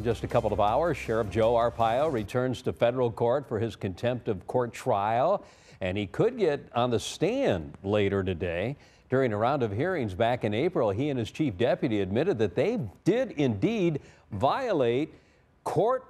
In just a couple of hours, Sheriff Joe Arpaio returns to federal court for his contempt of court trial, and he could get on the stand later today. During a round of hearings back in April, he and his chief deputy admitted that they did indeed violate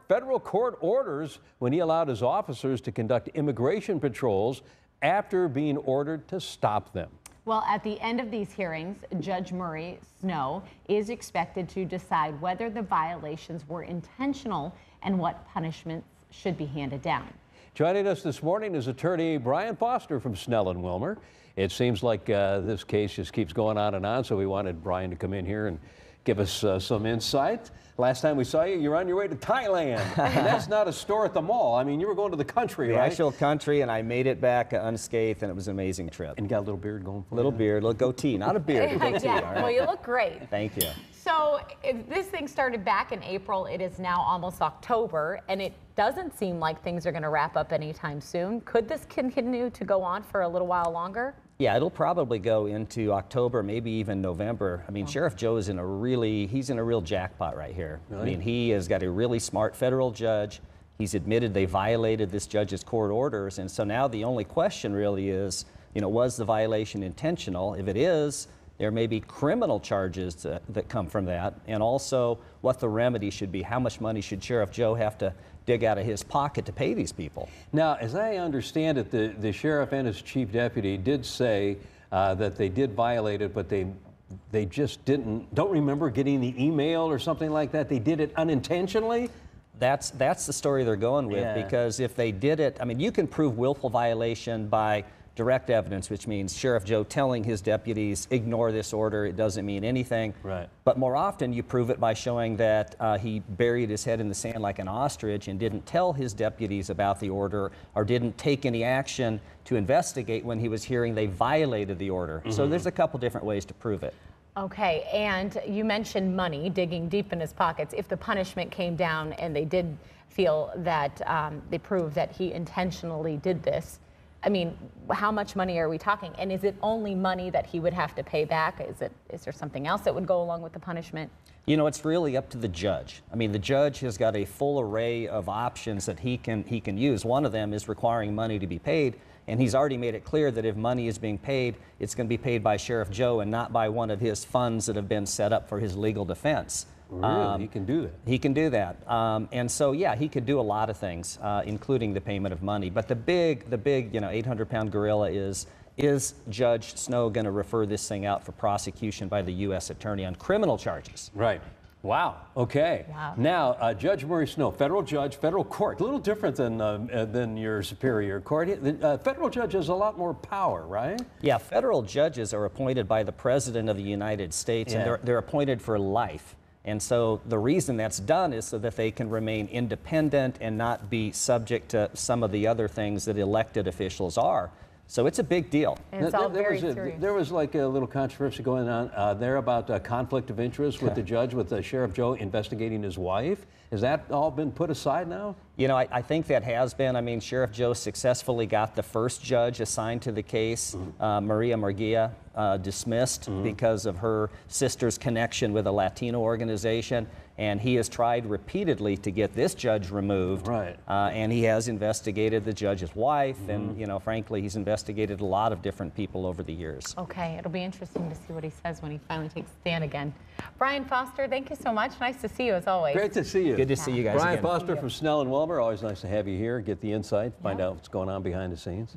federal court orders when he allowed his officers to conduct immigration patrols after being ordered to stop them. Well, at the end of these hearings, Judge Murray Snow is expected to decide whether the violations were intentional and what punishments should be handed down. Joining us this morning is attorney Brian Foster from Snell and Wilmer. It seems like this case just keeps going on, so we wanted Brian to come in here and give us some insight. Last time we saw you, you're on your way to Thailand. And that's not a store at the mall. I mean, you were going to the country, the right? The actual country, and I made it back unscathed, and it was an amazing trip. And you got a little beard going for you? Little beard, little goatee, not a beard, a goatee. Yeah, all right? well, you look great. Thank you. So if this thing started back in April. It is now almost October, and it doesn't seem like things are going to wrap up anytime soon. Could this continue to go on for a little while longer? Yeah, it'll probably go into October, maybe even November. I mean, Sheriff Joe is he's in a real jackpot right here. Really? I mean, he has got a really smart federal judge. He's admitted they violated this judge's court orders, and so now the only question really is, was the violation intentional? If it is, there may be criminal charges that come from that, and also what the remedy should be. How much money should Sheriff Joe have to dig out of his pocket to pay these people? Now, as I understand it, the sheriff and his chief deputy did say that they did violate it, but they just don't remember getting the email or something like that. They did it unintentionally? That's the story they're going with, because if they did it, I mean, you can prove willful violation by direct evidence, which means Sheriff Joe telling his deputies, ignore this order, it doesn't mean anything. Right. But more often you prove it by showing that he buried his head in the sand like an ostrich and didn't tell his deputies about the order, or didn't take any action to investigate when he was hearing they violated the order. So there's a couple different ways to prove it. Okay, and you mentioned money, digging deep in his pockets. If the punishment came down and they did feel that they proved that he intentionally did this, I mean, how much money are we talking? And is it only money that he would have to pay back? Is there something else that would go along with the punishment? It's really up to the judge. I mean, the judge has got a full array of options that he can use. One of them is requiring money to be paid, and he's already made it clear that if money is being paid, it's going to be paid by Sheriff Joe and not by one of his funds that have been set up for his legal defense. Really? He can do that? He can do that. And so, yeah, he could do a lot of things, including the payment of money. But the big 800-pound gorilla is Judge Snow going to refer this thing out for prosecution by the U.S. Attorney on criminal charges? Right. Wow. Okay. Wow. Now, Judge Murray Snow, federal judge, federal court, a little different than your superior court. The federal judge has a lot more power, right? Yeah, federal judges are appointed by the President of the United States, and they're appointed for life. And so the reason that's done is so that they can remain independent and not be subject to some of the other things that elected officials are. So it's a big deal. And it's all very serious. There was like a little controversy going on there about conflict of interest with the judge, with Sheriff Joe investigating his wife. Has that all been put aside now? I think that has been. I mean, Sheriff Joe successfully got the first judge assigned to the case, Maria Murguia, dismissed because of her sister's connection with a Latino organization. And he has tried repeatedly to get this judge removed. Right. And he has investigated the judge's wife, and frankly, he's investigated a lot of different people over the years. Okay, it'll be interesting to see what he says when he finally takes a stand again. Brian Foster, thank you so much. Nice to see you as always. Great to see you. Good to see you guys Brian again. Foster from Snell and Wilmer. Always nice to have you here. Get the insight, find out what's going on behind the scenes.